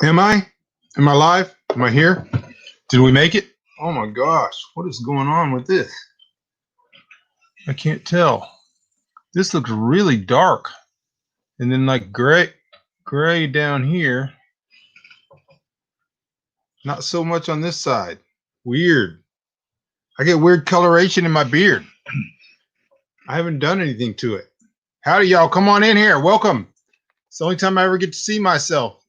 Am I? Am I live? Am I here? Did we make it? Oh my gosh, what is going on with this? I can't tell. This looks really dark. And then like gray down here. Not so much on this side. Weird. I get weird coloration in my beard. I haven't done anything to it. Howdy y'all, come on in here. Welcome. It's the only time I ever get to see myself.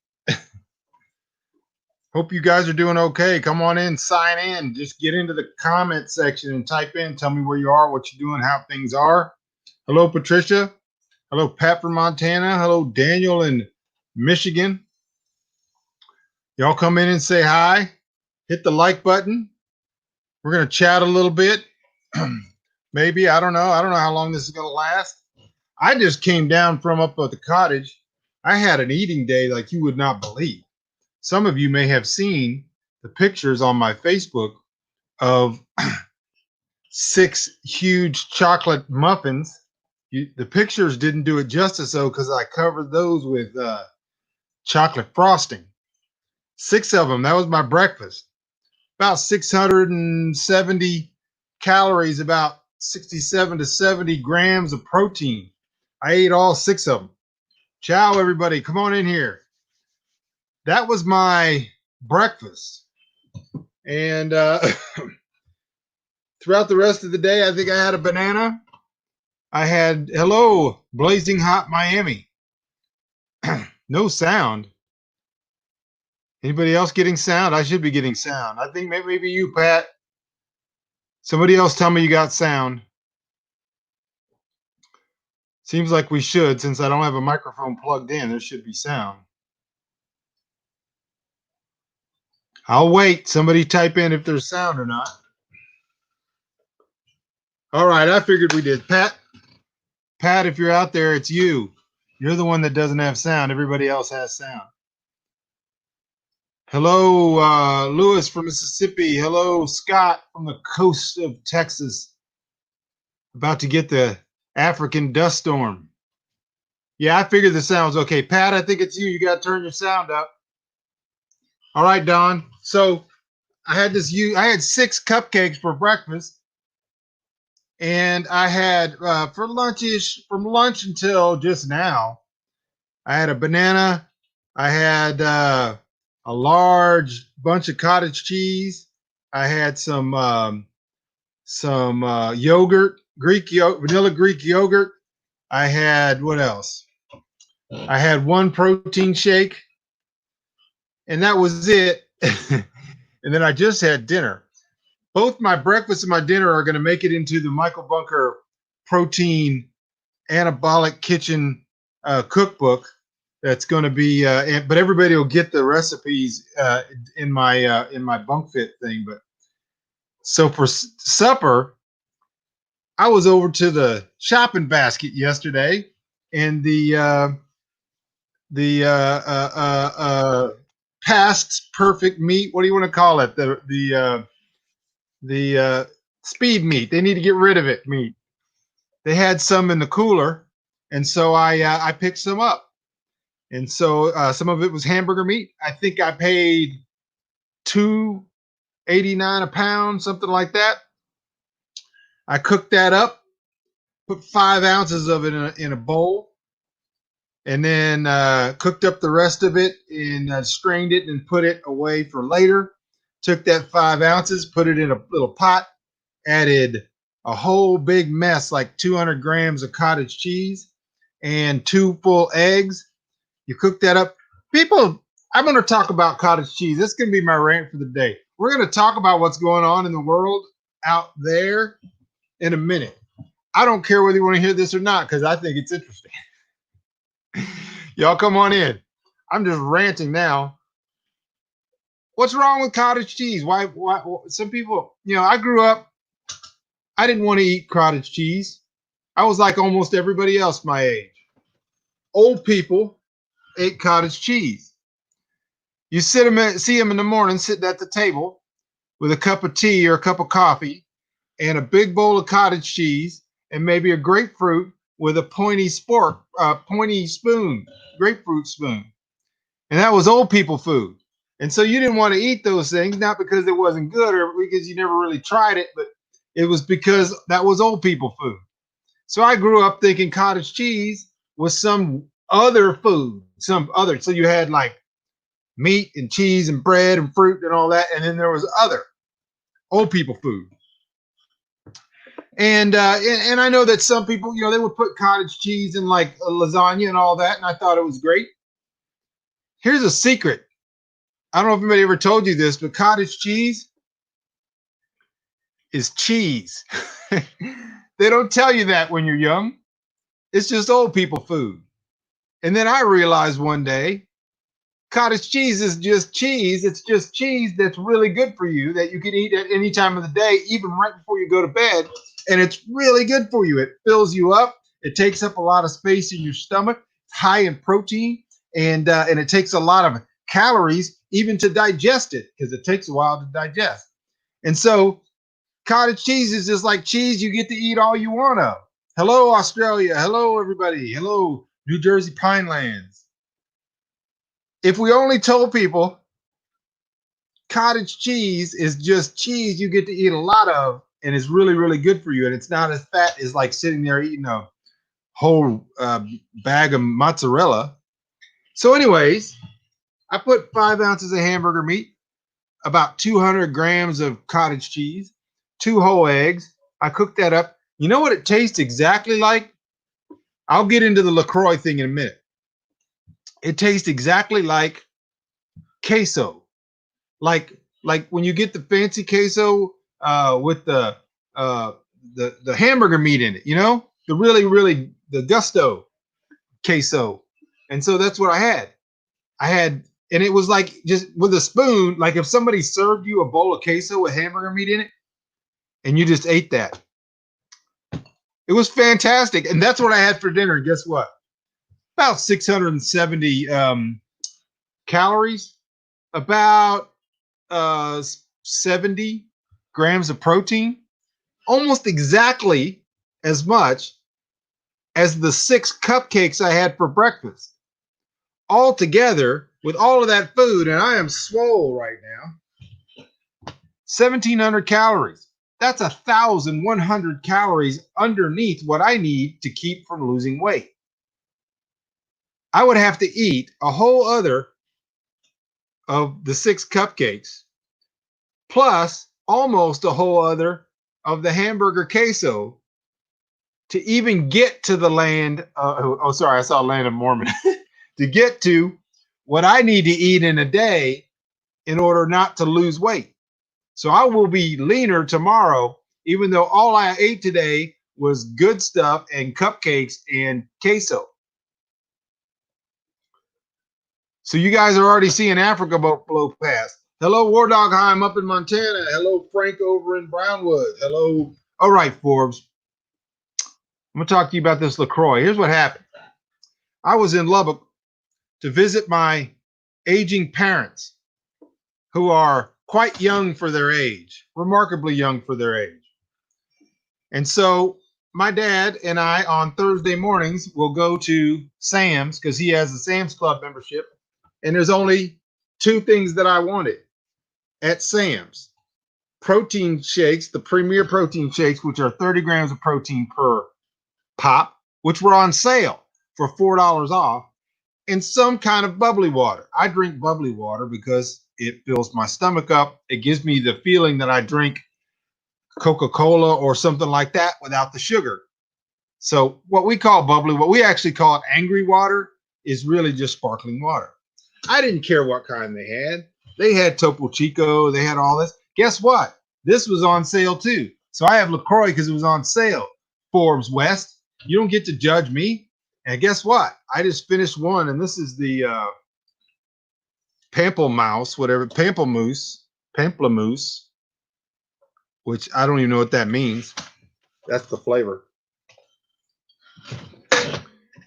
Hope you guys are doing okay. Come on in, sign in. Just get into the comment section and type in. Tell me where you are, what you're doing, how things are. Hello, Patricia. Hello, Pat from Montana. Hello, Daniel in Michigan. Y'all come in and say hi. Hit the like button. We're going to chat a little bit. Maybe. I don't know. I don't know how long this is going to last. I just came down from up at the cottage. I had an eating day like you would not believe. Some of you may have seen the pictures on my Facebook of 6 huge chocolate muffins. The pictures didn't do it justice, though, because I covered those with chocolate frosting. 6 of them. That was my breakfast. About 670 calories, about 67 to 70 grams of protein. I ate all 6 of them. Ciao, everybody. Come on in here. That was my breakfast. And throughout the rest of the day, I think I had a banana. I had, hello, blazing hot Miami. No sound. Anybody else getting sound? I should be getting sound. I think maybe you, Pat. Somebody else tell me you got sound. Seems like we should, since I don't have a microphone plugged in. There should be sound. I'll wait. Somebody type in if there's sound or not. All right, I figured we did. Pat, if you're out there, it's you. You're the one that doesn't have sound. Everybody else has sound. Hello, Lewis from Mississippi. Hello, Scott from the coast of Texas. About to get the African dust storm. Yeah, I figured the sound was okay. Pat, I think it's you. You got to turn your sound up. All right, Don. So I had 6 cupcakes for breakfast, and I had from lunch until just now, I had a banana. I had a large bunch of cottage cheese. I had some yogurt, vanilla Greek yogurt. I had what else? I had 1 protein shake, and that was it. And then I just had dinner. Both my breakfast and my dinner are going to make it into the Michael Bunker Protein Anabolic Kitchen cookbook. That's going to be, but everybody will get the recipes in my bunk fit thing. But so for supper, I was over to the shopping basket yesterday, and the past perfect meat. What do you want to call it? The speed meat. They need to get rid of it. Meat. They had some in the cooler, and so I picked some up. And so some of it was hamburger meat. I think I paid $2.89 a pound, something like that. I cooked that up, put 5 ounces of it in a bowl, and then cooked up the rest of it and strained it and put it away for later. Took that 5 ounces, put it in a little pot, added a whole big mess, like 200 grams of cottage cheese and 2 full eggs. You cook that up. People, I'm going to talk about cottage cheese. This is going to be my rant for the day. We're going to talk about what's going on in the world out there in a minute. I don't care whether you want to hear this or not, because I think it's interesting. Y'all come on in. I'm just ranting now. What's wrong with cottage cheese? Why some people, I grew up, I didn't want to eat cottage cheese. I was like almost everybody else my age. Old people ate cottage cheese. You see them in the morning sitting at the table with a cup of tea or a cup of coffee and a big bowl of cottage cheese and maybe a grapefruit with a pointy spoon, grapefruit spoon. And that was old people food. And so you didn't want to eat those things, not because it wasn't good or because you never really tried it, but it was because that was old people food. So I grew up thinking cottage cheese was some other food, some other. So you had like meat and cheese and bread and fruit and all that. And then there was other old people food. And I know that some people, they would put cottage cheese in like a lasagna and all that. And I thought it was great. Here's a secret. I don't know if anybody ever told you this, but cottage cheese is cheese. They don't tell you that when you're young. It's just old people food. And then I realized one day, cottage cheese is just cheese. It's just cheese that's really good for you that you can eat at any time of the day, even right before you go to bed. And it's really good for you. It fills you up. It takes up a lot of space in your stomach. It's high in protein, and it takes a lot of calories even to digest it because it takes a while to digest. And so cottage cheese is just like cheese you get to eat all you want of. Hello, Australia. Hello, everybody. Hello, New Jersey Pinelands. If we only told people cottage cheese is just cheese you get to eat a lot of and it's really, really good for you, and it's not as fat as like sitting there eating a whole bag of mozzarella. So, anyways, I put 5 ounces of hamburger meat, about 200 grams of cottage cheese, 2 whole eggs. I cooked that up. You know what it tastes exactly like? I'll get into the LaCroix thing in a minute. It tastes exactly like queso. Like when you get the fancy queso with uh, the hamburger meat in it, the really the gusto queso. And so that's what I had. And it was like just with a spoon, like if somebody served you a bowl of queso with hamburger meat in it, and you just ate that. It was fantastic, and that's what I had for dinner. And guess what? About 670 calories, about 70 grams of protein, almost exactly as much as the 6 cupcakes I had for breakfast. All together with all of that food, and I am swole right now. 1,700 calories. That's 1,100 calories underneath what I need to keep from losing weight. I would have to eat a whole other of the 6 cupcakes, plus almost a whole other of the hamburger queso to even get to the land. Sorry, I saw Land of Mormon. To get to what I need to eat in a day in order not to lose weight. So I will be leaner tomorrow, even though all I ate today was good stuff and cupcakes and queso. So you guys are already seeing Africa blow past. Hello, War Dog. Hi, I'm up in Montana. Hello, Frank over in Brownwood. Hello. All right, Forbes. I'm going to talk to you about this LaCroix. Here's what happened. I was in Lubbock to visit my aging parents who are quite young for their age, remarkably young for their age. And so my dad and I on Thursday mornings will go to Sam's because he has a Sam's Club membership. And there's only 2 things that I wanted at Sam's. Protein shakes, the premier protein shakes, which are 30 grams of protein per pop, which were on sale for $4 off, and some kind of bubbly water. I drink bubbly water because it fills my stomach up. It gives me the feeling that I drink Coca-Cola or something like that without the sugar. So what we call bubbly, what we actually call it angry water, is really just sparkling water. I didn't care what kind they had. They had Topo Chico. They had all this. Guess what? This was on sale too. So I have LaCroix because it was on sale. Forbes West. You don't get to judge me. And guess what? I just finished one, and this is the Pamplemousse, Pamplemousse, which I don't even know what that means. That's the flavor.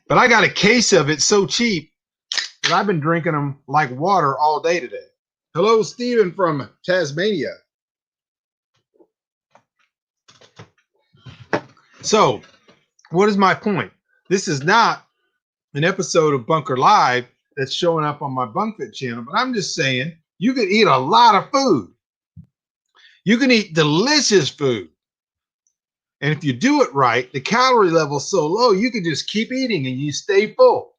But I got a case of it so cheap that I've been drinking them like water all day today. Hello, Stephen from Tasmania. So, what is my point? This is not an episode of Bunker Live that's showing up on my BunkFit channel. But I'm just saying, you can eat a lot of food. You can eat delicious food. And if you do it right, the calorie level is so low, you can just keep eating and you stay full.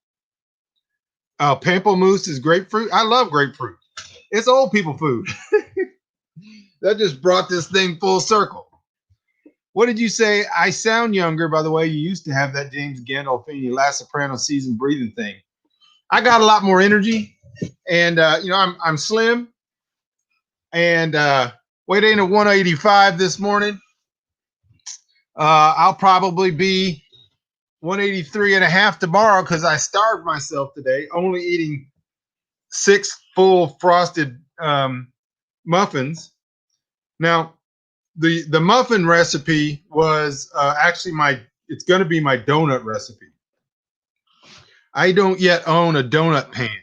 Pamplemousse is grapefruit. I love grapefruit. It's old people food. That just brought this thing full circle. What did you say? I sound younger, by the way. You used to have that James Gandolfini Last Soprano season breathing thing. I got a lot more energy, and I'm slim, and weighed in at 185 this morning. I'll probably be 183 and a half tomorrow because I starved myself today, only eating 6 full frosted muffins. Now, the muffin recipe was actually it's going to be my donut recipe. I don't yet own a donut pan.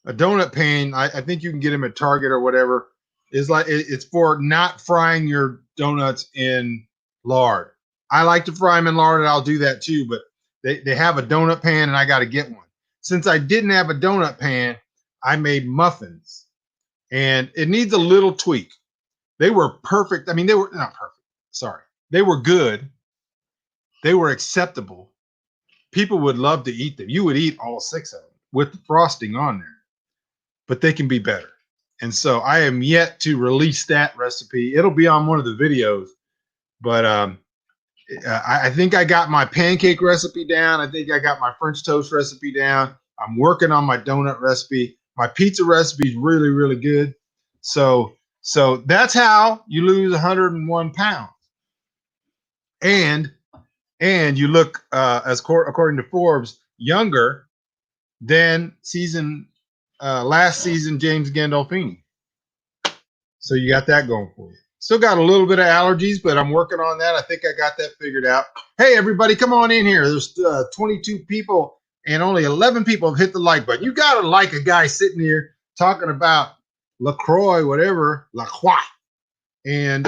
A donut pan, I think you can get them at Target or whatever, is like it's for not frying your donuts in lard. I like to fry them in lard, and I'll do that too, but they have a donut pan, and I got to get one. Since I didn't have a donut pan, I made muffins, and it needs a little tweak. They were perfect. I mean, they were not perfect. Sorry. They were good. They were acceptable. People would love to eat them. You would eat all 6 of them with the frosting on there, but they can be better. And so I am yet to release that recipe. It'll be on one of the videos, but I think I got my pancake recipe down. I think I got my French toast recipe down. I'm working on my donut recipe. My pizza recipe is really, really good. So that's how you lose 101 pounds. And you look, according to Forbes, younger than last season James Gandolfini. So you got that going for you. Still got a little bit of allergies, but I'm working on that. I think I got that figured out. Hey, everybody, come on in here. There's 22 people, and only 11 people have hit the like button. You got to like a guy sitting here talking about LaCroix, whatever, LaCroix, and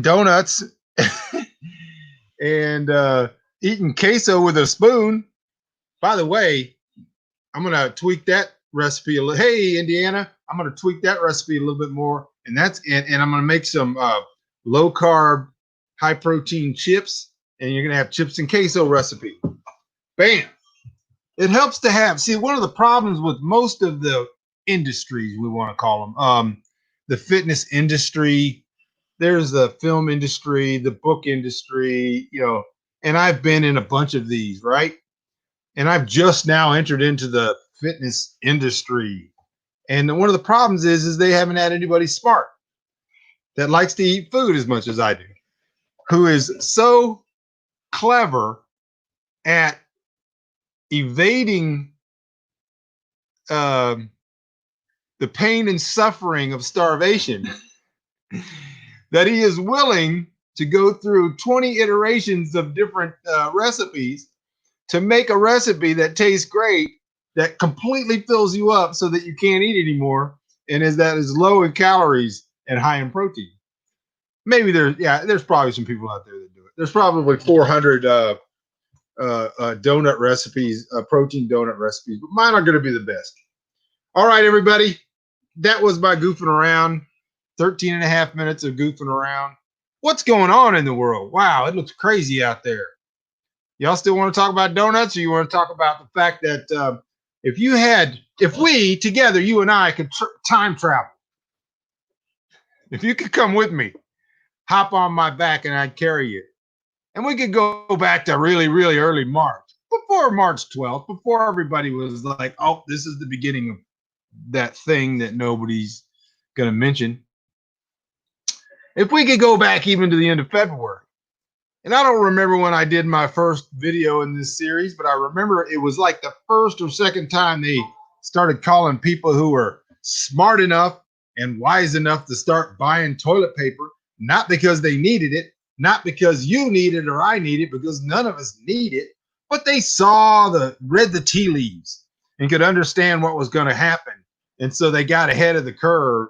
donuts, and eating queso with a spoon. By the way, I'm going to tweak that recipe a little. Hey, Indiana, I'm going to tweak that recipe a little bit more. And I'm going to make some low carb, high protein chips. And you're going to have chips and queso recipe. Bam. It helps to have, see, one of the problems with most of the industries, we want to call them, the fitness industry, there's the film industry, the book industry, and I've been in a bunch of these, right? And I've just now entered into the fitness industry. And one of the problems is they haven't had anybody smart that likes to eat food as much as I do, who is so clever at evading the pain and suffering of starvation that he is willing to go through 20 iterations of different recipes to make a recipe that tastes great, that completely fills you up so that you can't eat anymore, and is low in calories and high in protein. Maybe there's probably some people out there that do it. There's probably 400 donut recipes, protein donut recipes, but mine are going to be the best. All right, everybody, that was my goofing around. 13 and a half minutes of goofing around. What's going on in the world? Wow, it looks crazy out there. Y'all still want to talk about donuts, or you want to talk about the fact that if we together, you and I, could time travel, if you could come with me, hop on my back and I'd carry you, and we could go back to really, really early March, before March 12th, before everybody was like, oh, this is the beginning of that thing that nobody's going to mention. If we could go back even to the end of February. And I don't remember when I did my first video in this series, but I remember it was like the first or second time they started calling people who were smart enough and wise enough to start buying toilet paper, not because they needed it, not because you need it or I need it, because none of us need it, but they read the tea leaves and could understand what was going to happen. And so they got ahead of the curve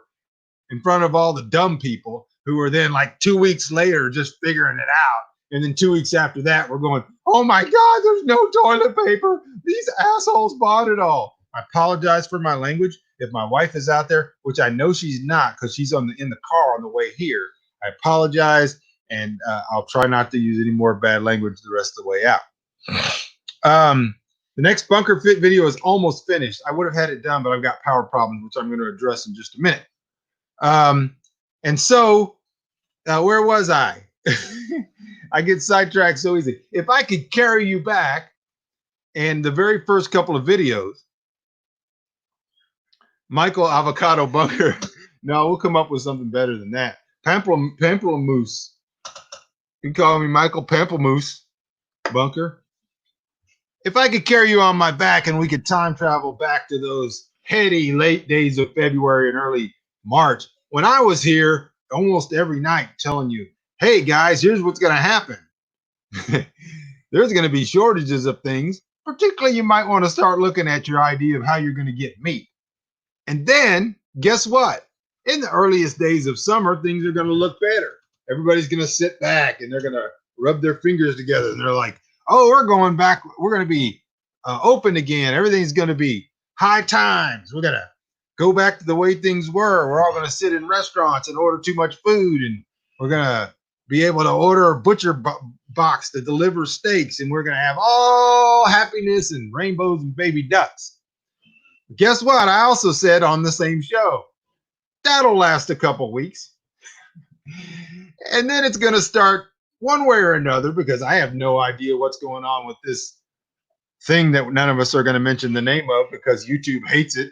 in front of all the dumb people who were then like 2 weeks later just figuring it out And then 2 weeks after that, we're going, oh my God, there's no toilet paper. These assholes bought it all. I apologize for my language. If my wife is out there, which I know she's not because she's in the car on the way here, I apologize, and I'll try not to use any more bad language the rest of the way out. The next bunker fit video is almost finished. I would have had it done, but I've got power problems, which I'm going to address in just a minute. And so, where was I? I get sidetracked so easy. If I could carry you back, and the very first couple of videos, Michael Avocado Bunker. No, we'll come up with something better than that. Pamplemousse. You can call me Michael Pamplemousse Bunker. If I could carry you on my back and we could time travel back to those heady late days of February and early March, when I was here almost every night telling you, hey guys, here's what's going to happen. There's going to be shortages of things. Particularly, you might want to start looking at your idea of how you're going to get meat. And then, guess what? In the earliest days of summer, things are going to look better. Everybody's going to sit back and they're going to rub their fingers together. And they're like, oh, we're going back. We're going to be open again. Everything's going to be high times. We're going to go back to the way things were. We're all going to sit in restaurants and order too much food. And we're going to be able to order a butcher box to deliver steaks. And we're going to have all happiness and rainbows and baby ducks. Guess what? I also said on the same show, that'll last a couple weeks. And then it's going to start one way or another, because I have no idea what's going on with this thing that none of us are going to mention the name of because YouTube hates it.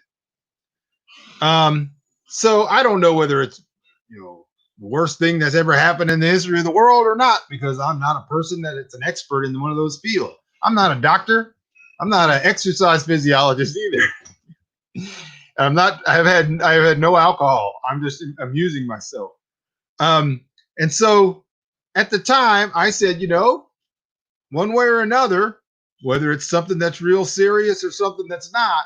So I don't know whether it's, the worst thing that's ever happened in the history of the world or not, because I'm not a person that it's an expert in one of those fields. I'm not a doctor. I'm not an exercise physiologist either. I have had no alcohol. I'm just amusing myself. And so at the time I said, one way or another, whether it's something that's real serious or something that's not,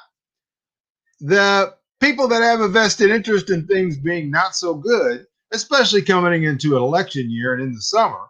the people that have a vested interest in things being not so good, especially coming into an election year and in the summer,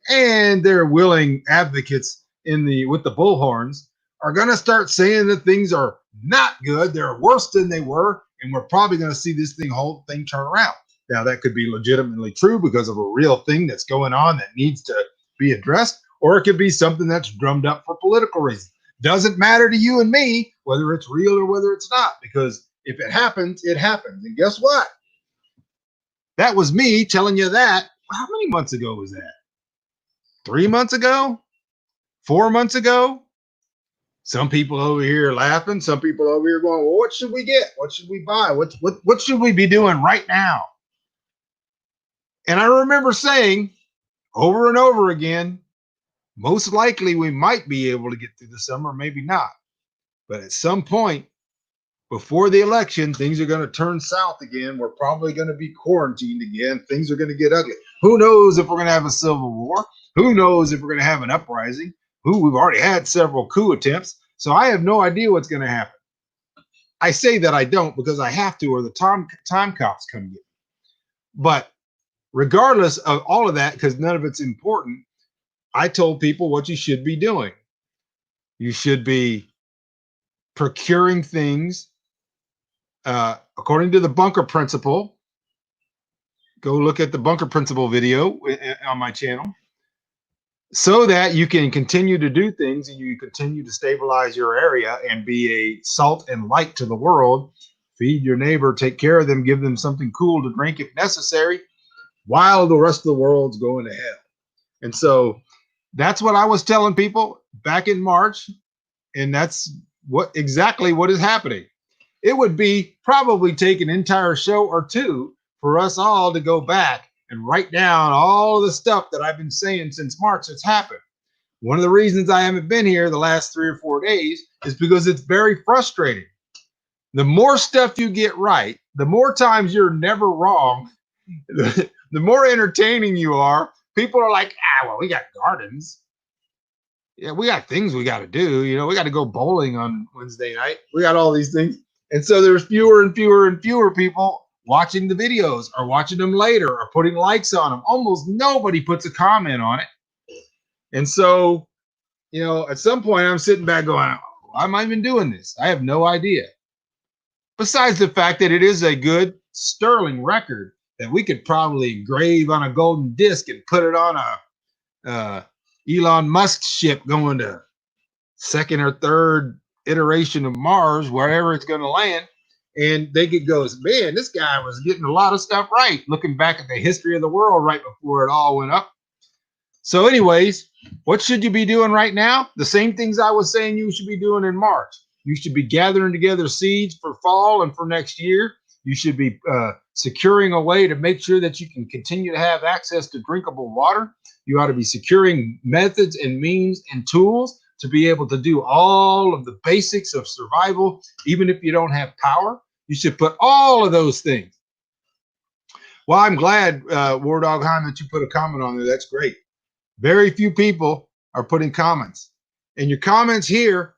and they're willing advocates with the bullhorns, are going to start saying that things are not good. They're worse than they were, and we're probably going to see this whole thing turn around. Now, that could be legitimately true because of a real thing that's going on that needs to be addressed, or it could be something that's drummed up for political reasons. Doesn't matter to you and me whether it's real or whether it's not, because if it happens, it happens. And guess what? That was me telling you that. How many months ago was that? 3 months ago? 4 months ago? Some people over here laughing. Some people over here going, well, what should we get? What should we buy? What should we be doing right now? And I remember saying over and over again, most likely we might be able to get through the summer, maybe not. But at some point before the election, things are going to turn south again. We're probably going to be quarantined again. Things are going to get ugly. Who knows if we're going to have a civil war? Who knows if we're going to have an uprising? We've already had several coup attempts. So I have no idea what's going to happen. I say that I don't because I have to, or the time cops come get me. But regardless of all of that, because none of it's important, I told people what you should be doing. You should be procuring things according to the bunker principle. Go look at the bunker principle video on my channel, so that you can continue to do things and you continue to stabilize your area and be a salt and light to the world. Feed your neighbor, take care of them, give them something cool to drink if necessary, while the rest of the world's going to hell. And so that's what I was telling people back in March, and that's exactly what is happening. It would be probably take an entire show or two for us all to go back and write down all of the stuff that I've been saying since March that's happened. One of the reasons I haven't been here the last 3 or 4 days is because it's very frustrating. The more stuff you get right, the more times you're never wrong, the more entertaining you are. People are like, well, we got gardens. Yeah, we got things we got to do. We got to go bowling on Wednesday night. We got all these things. And so there's fewer and fewer and fewer people watching the videos or watching them later or putting likes on them. Almost nobody puts a comment on it. And so, at some point I'm sitting back going, why am I even doing this? I have no idea. Besides the fact that it is a good sterling record that we could probably engrave on a golden disc and put it on a Elon Musk ship going to second or third iteration of Mars, wherever it's going to land. And they could go, man, this guy was getting a lot of stuff right, looking back at the history of the world right before it all went up. So anyways, what should you be doing right now? The same things I was saying you should be doing in March. You should be gathering together seeds for fall and for next year. You should be securing a way to make sure that you can continue to have access to drinkable water. You ought to be securing methods and means and tools to be able to do all of the basics of survival, even if you don't have power. You should put all of those things. Well, I'm glad, War Dog Heim, that you put a comment on there. That's great. Very few people are putting comments. And your comments here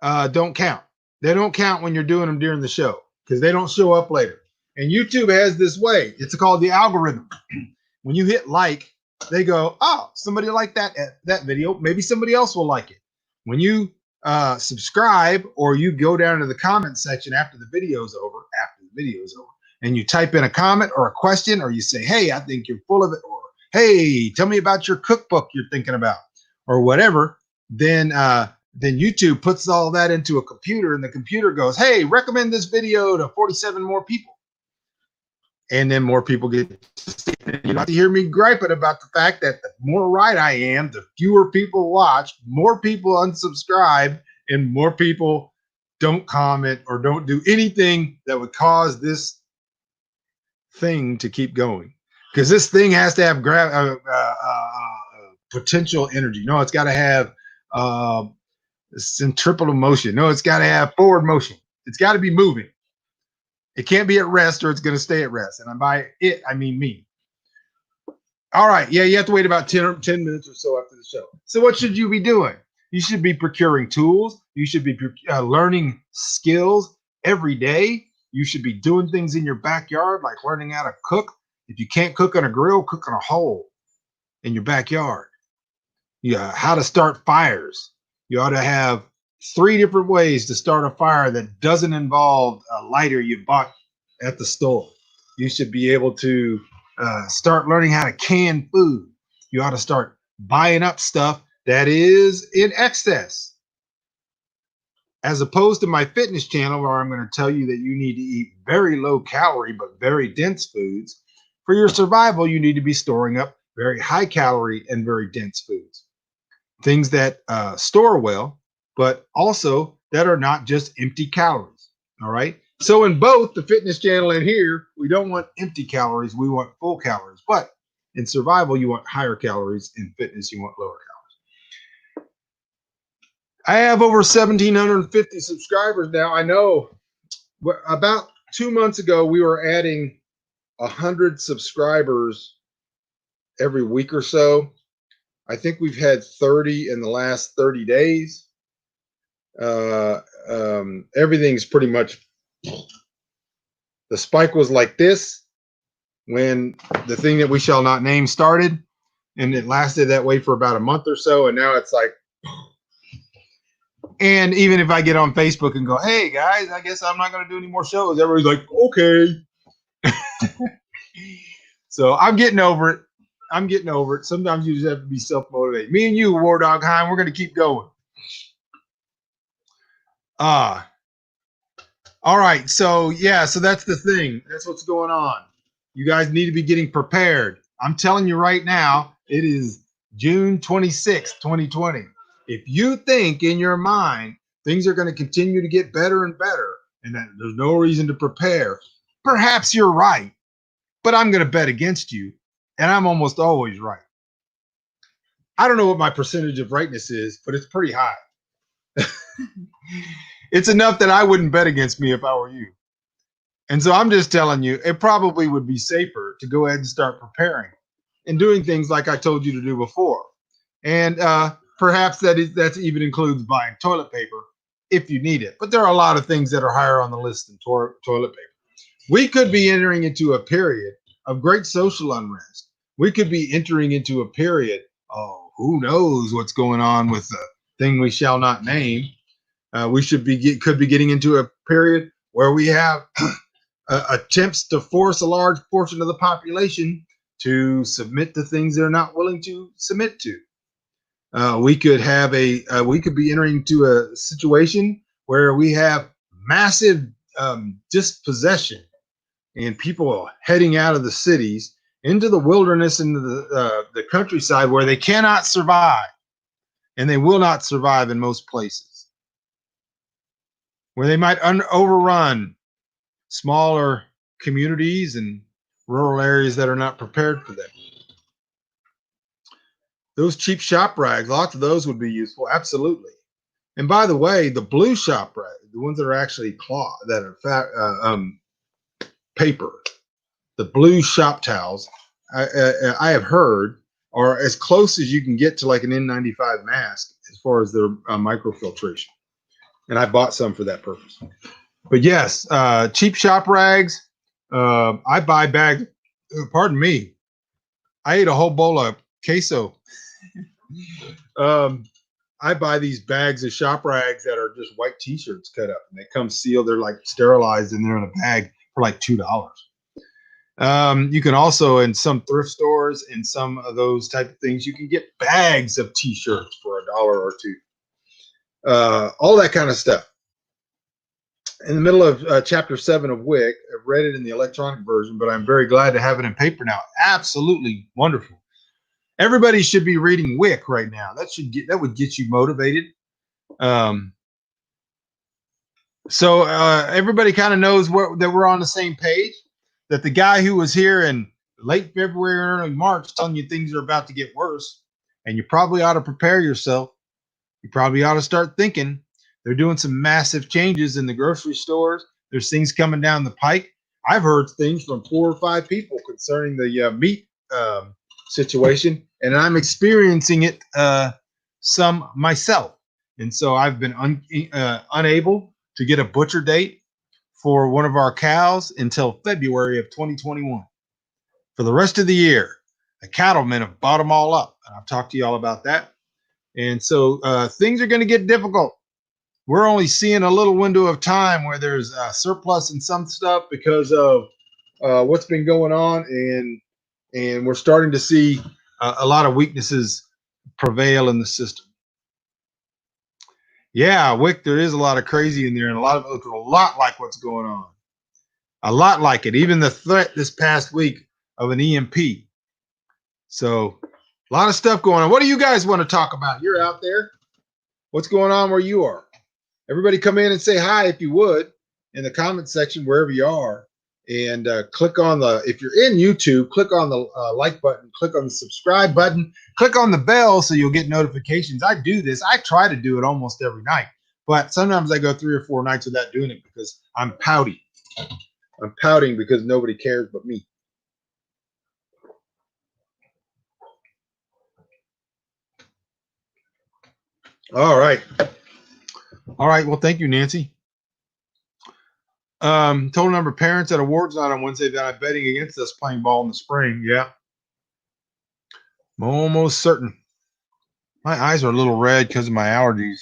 don't count. They don't count when you're doing them during the show because they don't show up later. And YouTube has this way. It's called the algorithm. When you hit like, they go, oh, somebody liked that video. Maybe somebody else will like it. When you subscribe or you go down to the comment section after the video's over, and you type in a comment or a question, or you say, hey, I think you're full of it, or hey, tell me about your cookbook you're thinking about, or whatever, then YouTube puts all that into a computer, and the computer goes, hey, recommend this video to 47 more people. And then more people get to see it. You don't have to hear me griping about the fact that the more right I am, the fewer people watch, more people unsubscribe, and more people don't comment or don't do anything that would cause this thing to keep going. Because this thing has to have potential energy. No, it's got to have centripetal motion. No, it's got to have forward motion. It's got to be moving. It can't be at rest or it's going to stay at rest. And by it, I mean me. All right. Yeah, you have to wait about 10 minutes or so after the show. So what should you be doing? You should be procuring tools. You should be learning skills every day. You should be doing things in your backyard, like learning how to cook. If you can't cook on a grill, cook on a hole in your backyard. How to start fires. You ought to have 3 different ways to start a fire that doesn't involve a lighter you bought at the store. You should be able to start learning how to can food. You ought to start buying up stuff that is in excess. As opposed to my fitness channel, where I'm going to tell you that you need to eat very low calorie but very dense foods. For your survival, you need to be storing up very high calorie and very dense foods. Things that store well, but also that are not just empty calories. All right. So in both the fitness channel and here, we don't want empty calories. We want full calories. But in survival, you want higher calories. In fitness, you want lower calories. I have over 1,750 subscribers now. I know about 2 months ago, we were adding 100 subscribers every week or so. I think we've had 30 in the last 30 days. Everything's pretty much, the spike was like this when the thing that we shall not name started, and it lasted that way for about a month or so, and now it's like, and even if I get on Facebook and go, hey guys, I guess I'm not going to do any more shows, everybody's like, okay. So I'm getting over it. Sometimes you just have to be self-motivated. Me and you, War Dog Heim, we're going to keep going. All right. So yeah, so that's the thing. That's what's going on. You guys need to be getting prepared. I'm telling you right now, it is June 26th, 2020. If you think in your mind things are going to continue to get better and better and that there's no reason to prepare, perhaps you're right, but I'm going to bet against you, and I'm almost always right. I don't know what my percentage of rightness is, but it's pretty high. It's enough that I wouldn't bet against me if I were you. And so I'm just telling you, it probably would be safer to go ahead and start preparing and doing things like I told you to do before. And perhaps that even includes buying toilet paper if you need it. But there are a lot of things that are higher on the list than toilet paper. We could be entering into a period of great social unrest. We could be entering into a period who knows what's going on with the thing we shall not name. We could be getting into a period where we have attempts to force a large portion of the population to submit to things they're not willing to submit to. We could be entering into a situation where we have massive dispossession and people heading out of the cities into the wilderness, into the countryside where they cannot survive, and they will not survive in most places, where they might overrun smaller communities and rural areas that are not prepared for them. Those cheap shop rags, lots of those would be useful, absolutely. And by the way, the blue shop rags, the ones that are actually cloth, that are paper, the blue shop towels, I have heard are as close as you can get to like an N95 mask as far as their microfiltration. And I bought some for that purpose. But yes, cheap shop rags. I buy bags. Pardon me. I ate a whole bowl of queso. I buy these bags of shop rags that are just white T-shirts cut up, and they come sealed. They're like sterilized, and they're in a bag for like $2. You can also, in some thrift stores and some of those type of things, you can get bags of T-shirts for $1 or $2. All that kind of stuff. In the middle of chapter 7 of Wick, I've read it in the electronic version, but I'm very glad to have it in paper now. Absolutely wonderful. Everybody should be reading Wick right now. That would get you motivated. So everybody kind of knows that we're on the same page. That the guy who was here in late February or early March telling you things are about to get worse, and you probably ought to prepare yourself. You probably ought to start thinking. They're doing some massive changes in the grocery stores. There's things coming down the pike. I've heard things from 4 or 5 people concerning the meat situation, and I'm experiencing it some myself. And so I've been unable to get a butcher date for one of our cows until February of 2021. For the rest of the year, the cattlemen have bought them all up. And I've talked to you all about that. And so things are going to get difficult. We're only seeing a little window of time where there's a surplus in some stuff because of what's been going on, and we're starting to see a lot of weaknesses prevail in the system. Yeah, Wick, there is a lot of crazy in there, and a lot of it looks a lot like what's going on. A lot like it. Even the threat this past week of an EMP. So a lot of stuff going on. What do you guys want to talk about? You're out there. What's going on where you are? Everybody come in and say hi if you would in the comment section wherever you are. And click on if you're in YouTube, click on the like button, click on the subscribe button, click on the bell so you'll get notifications. I do this. I try to do it almost every night, but sometimes I go 3 or 4 nights without doing it because I'm pouty. I'm pouting because nobody cares but me. All right. All right. Well, thank you, Nancy. Total number of parents at awards night on Wednesday that I'm betting against us playing ball in the spring. Yeah. I'm almost certain. My eyes are a little red because of my allergies.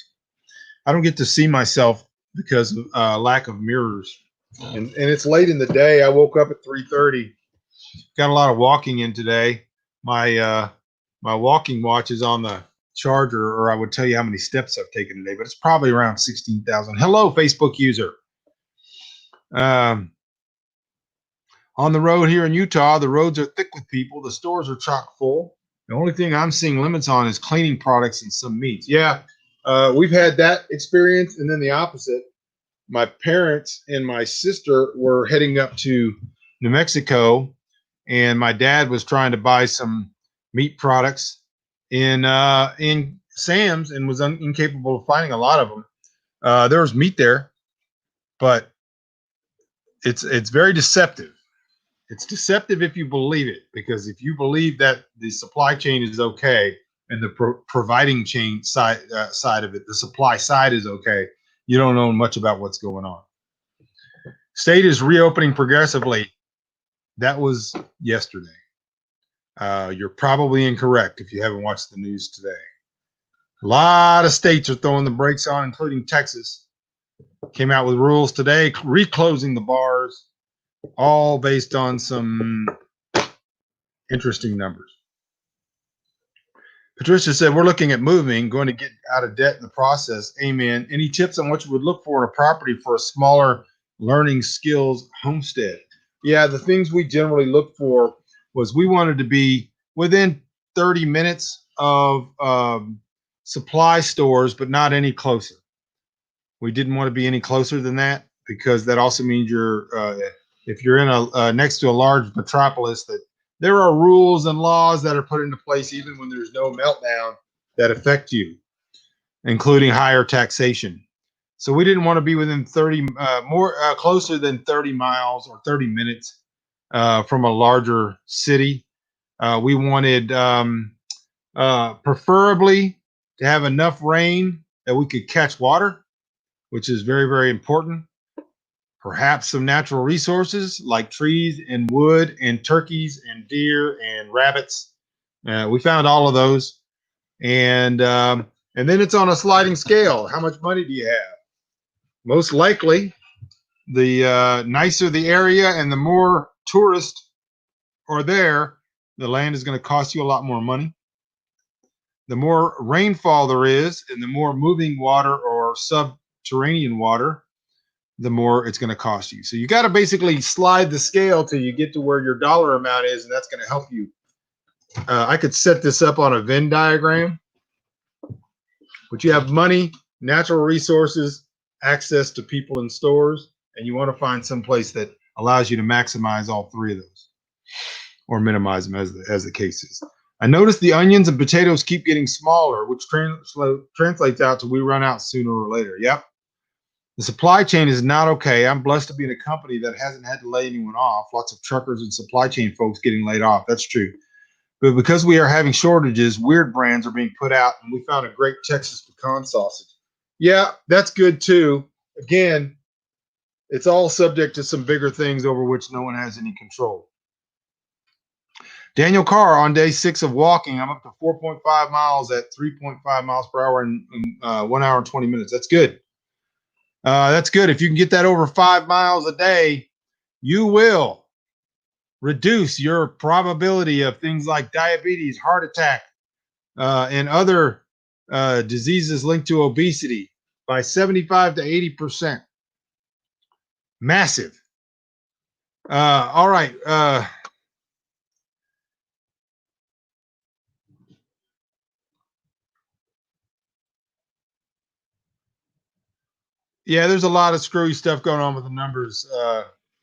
I don't get to see myself because of lack of mirrors. And it's late in the day. I woke up at 3:30. Got a lot of walking in today. My walking watch is on the charger, or I would tell you how many steps I've taken today, but it's probably around 16,000. Hello, Facebook user. On the road here in Utah, the roads are thick with people. The stores are chock full. The only thing I'm seeing limits on is cleaning products and some meats. Yeah, we've had that experience, and then the opposite. My parents and my sister were heading up to New Mexico, and my dad was trying to buy some meat products in Sam's and was incapable of finding a lot of them. There was meat there, but it's very deceptive. It's deceptive if you believe it, because if you believe that the supply chain is okay and the providing chain side of it, the supply side is okay, you don't know much about what's going on. State is reopening progressively. That was yesterday. You're probably incorrect if you haven't watched the news today. A lot of states are throwing the brakes on, including Texas. Came out with rules today, reclosing the bars, all based on some interesting numbers. Patricia said, we're looking at moving, going to get out of debt in the process. Amen. Any tips on what you would look for in a property for a smaller learning skills homestead? Yeah, the things we generally look for was we wanted to be within 30 minutes of supply stores, but not any closer. We didn't want to be any closer than that because that also means you're, if you're in a next to a large metropolis, that there are rules and laws that are put into place even when there's no meltdown that affect you, including higher taxation. So we didn't want to be within 30 closer than 30 miles or 30 minutes from a larger city. We wanted preferably to have enough rain that we could catch water, which is very, very important. Perhaps some natural resources like trees and wood and turkeys and deer and rabbits. We found all of those. And then it's on a sliding scale. How much money do you have? Most likely, the nicer the area and the more tourists are there, the land is going to cost you a lot more money. The more rainfall there is and the more moving water or subterranean water, the more it's going to cost you. So you got to basically slide the scale till you get to where your dollar amount is, and that's going to help you. I could set this up on a Venn diagram, but you have money, natural resources, access to people and stores, and you want to find some place that allows you to maximize all three of those or minimize them as the case is. I noticed the onions and potatoes keep getting smaller, which translates out to we run out sooner or later. Yep. The supply chain is not okay. I'm blessed to be in a company that hasn't had to lay anyone off. Lots of truckers and supply chain folks getting laid off. That's true. But because we are having shortages, weird brands are being put out, and we found a great Texas pecan sausage. Yeah, that's good too. Again, it's all subject to some bigger things over which no one has any control. Daniel Carr, on day 6 of walking, I'm up to 4.5 miles at 3.5 miles per hour in 1 hour and 20 minutes. That's good. That's good. If you can get that over 5 miles a day, you will reduce your probability of things like diabetes, heart attack, and other diseases linked to obesity by 75 to 80%. Massive. All right. Yeah, there's a lot of screwy stuff going on with the numbers,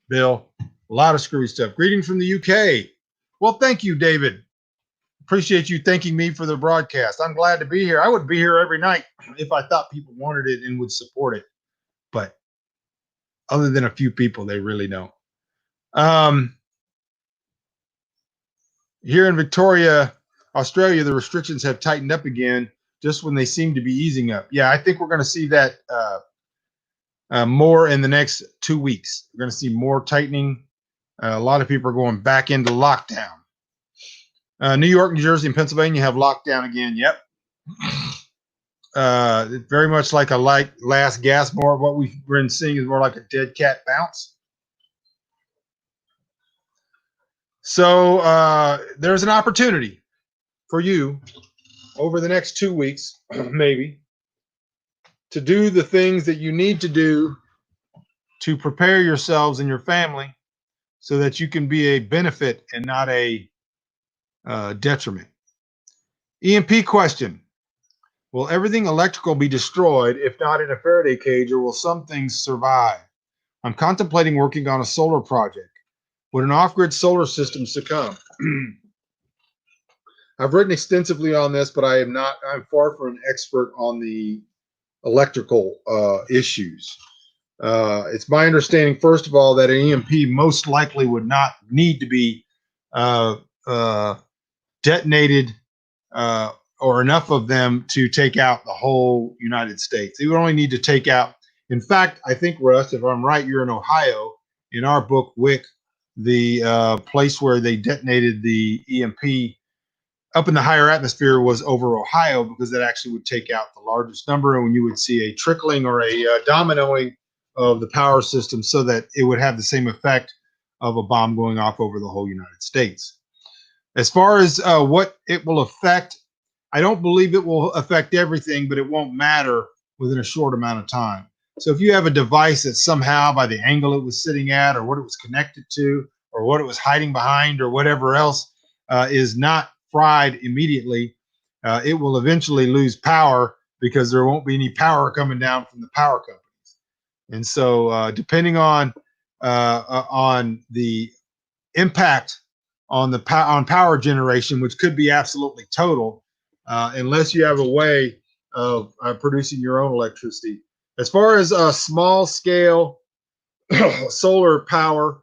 Bill. A lot of screwy stuff. Greetings from the UK. Well, thank you, David. Appreciate you thanking me for the broadcast. I'm glad to be here. I would be here every night if I thought people wanted it and would support it. But other than a few people, they really don't. Here in Victoria, Australia, the restrictions have tightened up again just when they seem to be easing up. Yeah, I think we're going to see that more in the next 2 weeks. We're going to see more tightening. A lot of people are going back into lockdown. New York, New Jersey, and Pennsylvania have lockdown again. Yep. Very much like a last gasp. More of what we've been seeing is more like a dead cat bounce. So there's an opportunity for you over the next 2 weeks, maybe, to do the things that you need to do to prepare yourselves and your family so that you can be a benefit and not a detriment. EMP question. Will everything electrical be destroyed, if not in a Faraday cage, or will some things survive? I'm contemplating working on a solar project. Would an off-grid solar system succumb? I've written extensively on this, but I'm far from an expert on the electrical issues. It's my understanding, first of all, that an EMP most likely would not need to be detonated or enough of them to take out the whole United States. They would only need to take out, in fact, I think, Russ, if I'm right, you're in Ohio. In our book, WIC, the place where they detonated the EMP up in the higher atmosphere was over Ohio, because that actually would take out the largest number, and when you would see a trickling or a dominoing of the power system, so that it would have the same effect of a bomb going off over the whole United States. As far as what it will affect, I don't believe it will affect everything, but it won't matter within a short amount of time. So if you have a device that somehow, by the angle it was sitting at, or what it was connected to, or what it was hiding behind, or whatever else, is not fried immediately, it will eventually lose power, because there won't be any power coming down from the power companies. And so depending on the impact on the on power generation, which could be absolutely total, unless you have a way of producing your own electricity. As far as small scale solar power,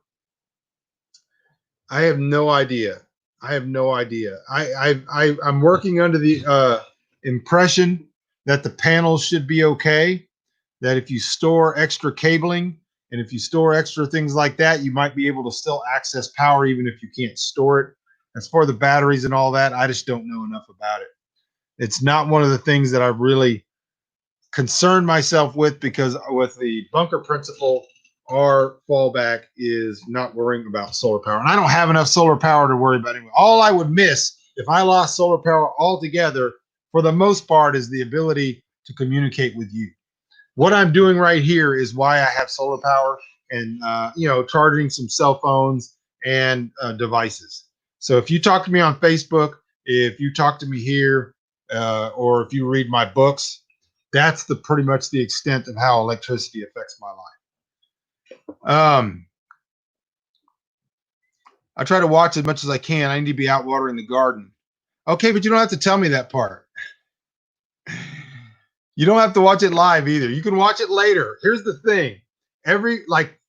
I have no idea. I have no idea. I'm working under the impression that the panels should be okay, that if you store extra cabling and if you store extra things like that, you might be able to still access power even if you can't store it. As for the batteries and all that, I just don't know enough about it. It's not one of the things that I've really concerned myself with, because with the bunker principle, our fallback is not worrying about solar power. And I don't have enough solar power to worry about anyway. All I would miss if I lost solar power altogether, for the most part, is the ability to communicate with you. What I'm doing right here is why I have solar power, and charging some cell phones and devices. So if you talk to me on Facebook, if you talk to me here, or if you read my books, that's pretty much the extent of how electricity affects my life. I try to watch as much as I can. I need to be out watering the garden. Okay, but you don't have to tell me that part. You don't have to watch it live either. You can watch it later. Here's the thing.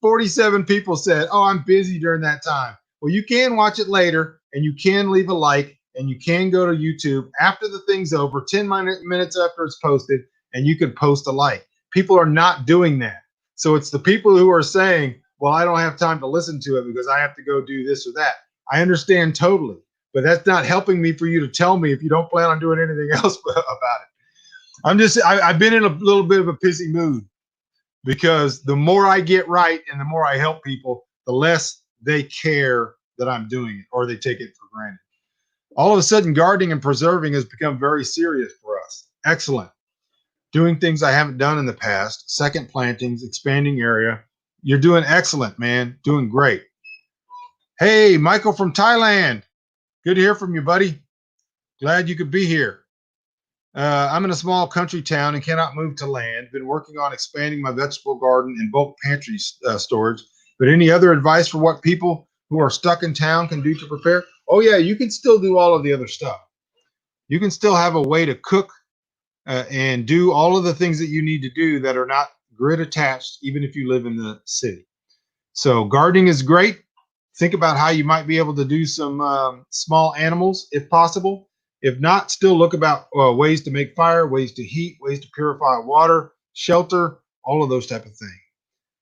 47 people said, "Oh, I'm busy during that time." Well, you can watch it later, and you can leave a like, and you can go to YouTube after the thing's over, 10 minutes after it's posted, and you can post a like. People are not doing that. So it's the people who are saying, "Well, I don't have time to listen to it because I have to go do this or that." I understand totally, but that's not helping me for you to tell me if you don't plan on doing anything else about it. I've been in a little bit of a pissy mood, because the more I get right and the more I help people, the less they care that I'm doing it, or they take it for granted. All of a sudden, gardening and preserving has become very serious for us. Excellent. Doing things I haven't done in the past, second plantings, expanding area. You're doing excellent, man. Doing great. Hey, Michael from Thailand. Good to hear from you, buddy. Glad you could be here. I'm in a small country town and cannot move to land. Been working on expanding my vegetable garden and bulk pantry storage. But any other advice for what people who are stuck in town can do to prepare? Oh, yeah, you can still do all of the other stuff. You can still have a way to cook and do all of the things that you need to do that are not grid attached, even if you live in the city. So gardening is great. Think about how you might be able to do some small animals if possible. If not, still look about ways to make fire, ways to heat, ways to purify water, shelter, all of those type of things.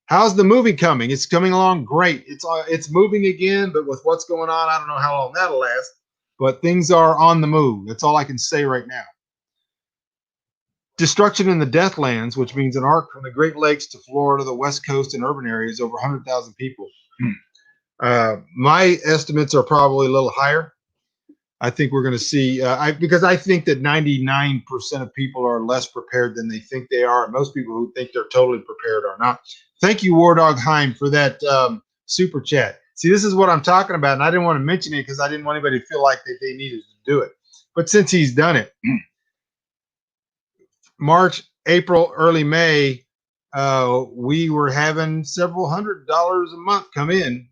How's the movie coming? It's coming along great. It's moving again, but with what's going on, I don't know how long that'll last. But things are on the move. That's all I can say right now. Destruction in the Deathlands, which means an arc from the Great Lakes to Florida, the West Coast, and urban areas, over 100,000 people. My estimates are probably a little higher. I think we're going to see, because I think that 99% of people are less prepared than they think they are. And most people who think they're totally prepared are not. Thank you, War Dog Heim, for that super chat. See, this is what I'm talking about, and I didn't want to mention it because I didn't want anybody to feel like that they needed to do it. But since he's done it, March, April, early May, we were having several $100s a month come in,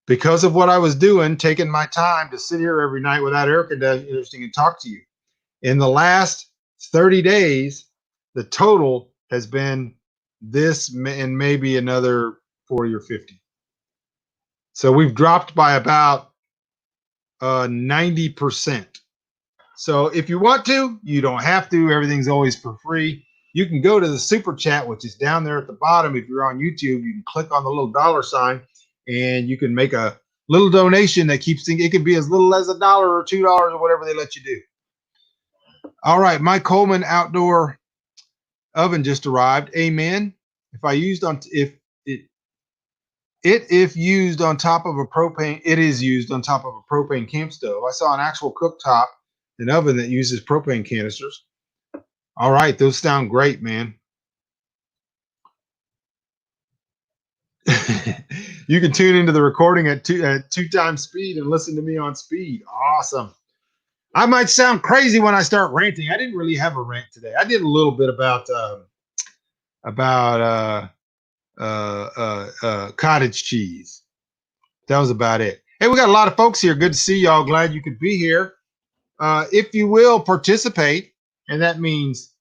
because of what I was doing, taking my time to sit here every night without air conditioning and talk to you. In the last 30 days, the total has been this and maybe another 40 or 50. So we've dropped by about 90%. So if you want to, you don't have to. Everything's always for free. You can go to the super chat, which is down there at the bottom. If you're on YouTube, you can click on the little dollar sign, and you can make a little donation that keeps things. It can be as little as $1 or $2 or whatever they let you do. All right, my Coleman outdoor oven just arrived. Amen. If used on top of a propane, it is used on top of a propane camp stove. I saw an actual cooktop, an oven that uses propane canisters. All right, those sound great, man. You can tune into the recording at two times speed and listen to me on speed. Awesome. I might sound crazy when I start ranting. I didn't really have a rant today. I did a little bit about cottage cheese. That was about it. Hey, we got a lot of folks here. Good to see y'all. Glad you could be here. If you will participate, and that means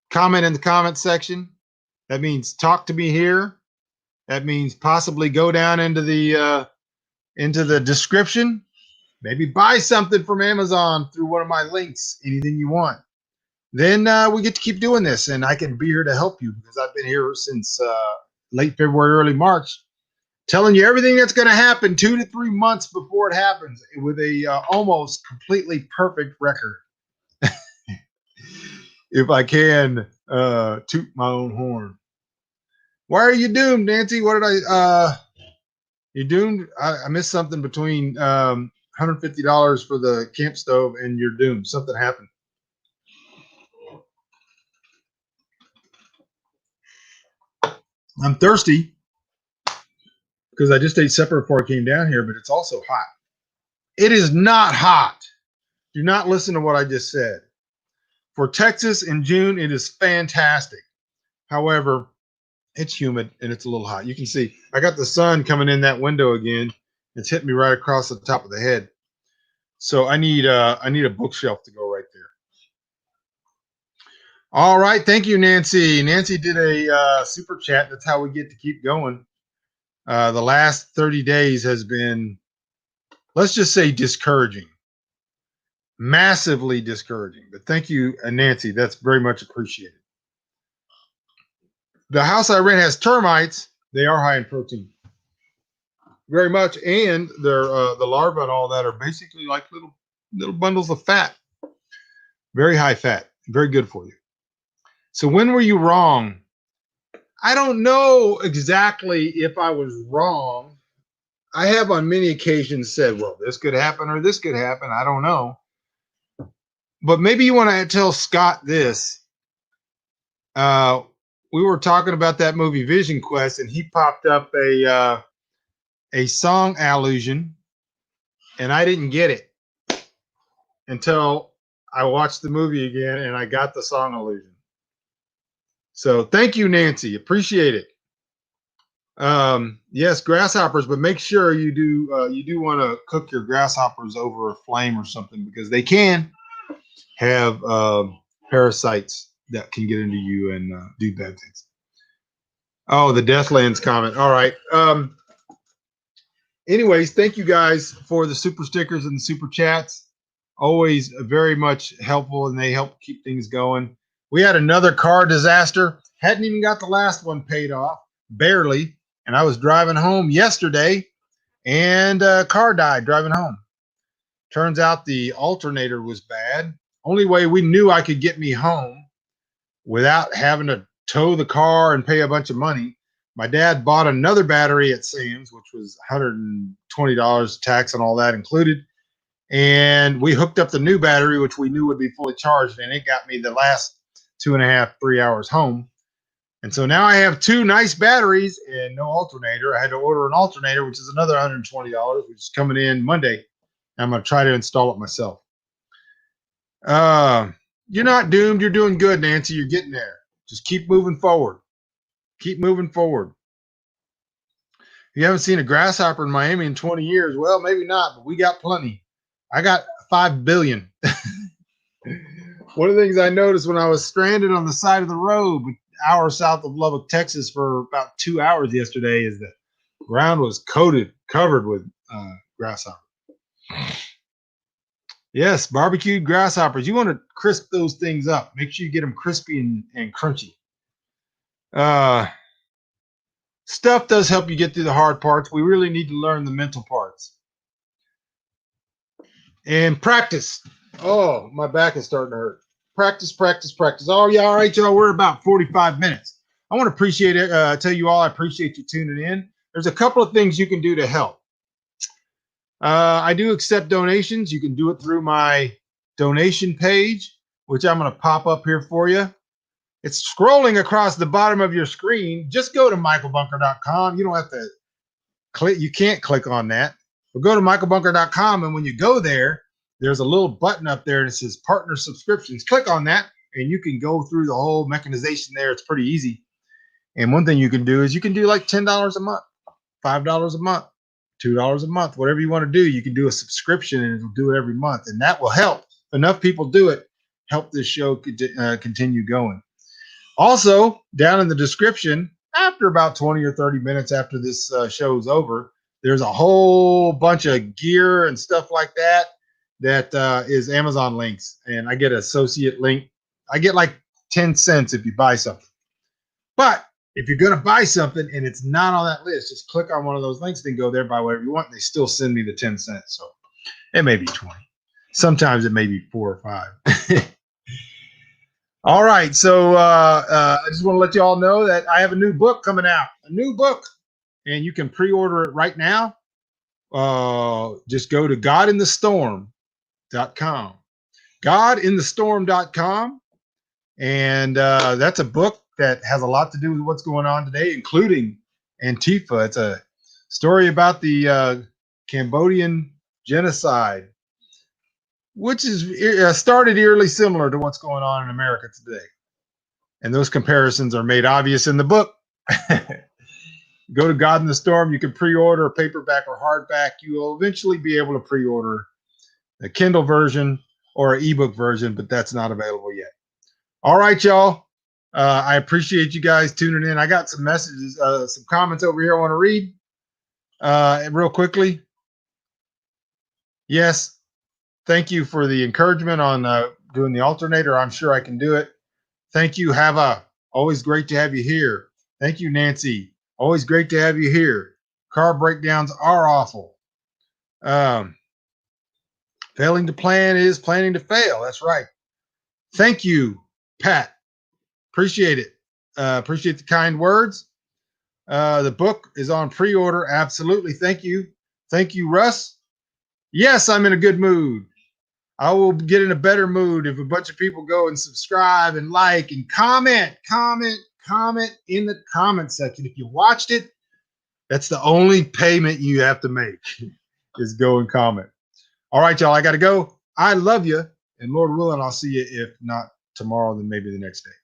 comment in the comment section. That means talk to me here. That means possibly go down into the description. Maybe buy something from Amazon through one of my links. Anything you want. Then we get to keep doing this, and I can be here to help you because I've been here since late February, early March, telling you everything that's going to happen 2 to 3 months before it happens with a almost completely perfect record. If I can toot my own horn. Why are you doomed, Nancy? What did you doomed? I missed something between $150 for the camp stove and you're doomed. Something happened. I'm thirsty because I just ate supper before I came down here, but it's also hot. It is not hot. Do not listen to what I just said. For Texas in June, it is fantastic. However, it's humid and it's a little hot. You can see I got the sun coming in that window again. It's hitting me right across the top of the head. So I need a bookshelf to go right there. All right, thank you, Nancy. Nancy did a super chat. That's how we get to keep going. The last 30 days has been, let's just say, discouraging. Massively discouraging. But thank you, Nancy. That's very much appreciated. The house I rent has termites. They are high in protein. Very much. And they're the larvae and all that are basically like little bundles of fat. Very high fat. Very good for you. So when were you wrong? I don't know exactly if I was wrong. I have on many occasions said, well, this could happen or this could happen. I don't know. But maybe you want to tell Scott this. We were talking about that movie Vision Quest, and he popped up a song allusion, and I didn't get it until I watched the movie again, and I got the song allusion. So thank you, Nancy. Appreciate it. Yes, grasshoppers, but make sure you do want to cook your grasshoppers over a flame or something because they can have parasites that can get into you and do bad things. Oh, the Deathlands comment. All right. Anyways, thank you guys for the super stickers and the super chats. Always very much helpful, and they help keep things going. We had another car disaster. Hadn't even got the last one paid off, barely. And I was driving home yesterday, and a car died driving home. Turns out the alternator was bad. Only way we knew I could get me home without having to tow the car and pay a bunch of money. My dad bought another battery at Sam's, which was $120 tax and all that included. And we hooked up the new battery, which we knew would be fully charged, and it got me the last 2.5, 3 hours home. And so now I have 2 nice batteries and no alternator. I had to order an alternator, which is another $120, which is coming in Monday. I'm going to try to install it myself. You're not doomed. You're doing good, Nancy. You're getting there. Just keep moving forward. Keep moving forward. If you haven't seen a grasshopper in Miami in 20 years, well, maybe not, but we got plenty. I got 5 billion. One of the things I noticed when I was stranded on the side of the road, an hour south of Lubbock, Texas, for about 2 hours yesterday, is the ground was covered with grasshopper. Yes, barbecued grasshoppers. You want to crisp those things up. Make sure you get them crispy and crunchy. Stuff does help you get through the hard parts. We really need to learn the mental parts. And practice. Oh, my back is starting to hurt. Practice, practice, practice. Oh, yeah, all right, y'all. We're about 45 minutes. I want to appreciate it. Tell you all I appreciate you tuning in. There's a couple of things you can do to help. I do accept donations. You can do it through my donation page, which I'm going to pop up here for you. It's scrolling across the bottom of your screen. Just go to michaelbunker.com. You don't have to click. You can't click on that. But go to michaelbunker.com, and when you go there, there's a little button up there that says partner subscriptions. Click on that, and you can go through the whole mechanization there. It's pretty easy. And one thing you can do is you can do like $10 a month, $5 a month, $2 a month, whatever you want to do. You can do a subscription, and it'll do it every month, and that will help. If enough people do it, help this show continue going. Also, down in the description, after about 20 or 30 minutes after this show's over, there's a whole bunch of gear and stuff like that that is Amazon links. And I get an associate link. I get like 10 cents if you buy something. But if you're going to buy something and it's not on that list, just click on one of those links, then go there, buy whatever you want. And they still send me the 10 cents. So it may be 20. Sometimes it may be 4 or 5. All right, so I just want to let you all know that I have a new book coming out, and you can pre-order it right now. Just go to godinthestorm.com, godinthestorm.com, and that's a book that has a lot to do with what's going on today, including Antifa. It's a story about the Cambodian genocide, which is started eerily similar to what's going on in America today. And those comparisons are made obvious in the book. Go to God in the Storm. You can pre-order a paperback or hardback. You will eventually be able to pre-order a Kindle version or an ebook version, but that's not available yet. All right, y'all. I appreciate you guys tuning in. I got some messages, some comments over here I want to read real quickly. Yes. Thank you for the encouragement on doing the alternator. I'm sure I can do it. Thank you, Hava. Always great to have you here. Thank you, Nancy. Always great to have you here. Car breakdowns are awful. Failing to plan is planning to fail. That's right. Thank you, Pat. Appreciate it. Appreciate the kind words. The book is on pre-order. Absolutely. Thank you. Thank you, Russ. Yes, I'm in a good mood. I will get in a better mood if a bunch of people go and subscribe and like and comment in the comment section. If you watched it, that's the only payment you have to make is go and comment. All right, y'all, I got to go. I love you. And Lord willing, I'll see you, if not tomorrow, then maybe the next day.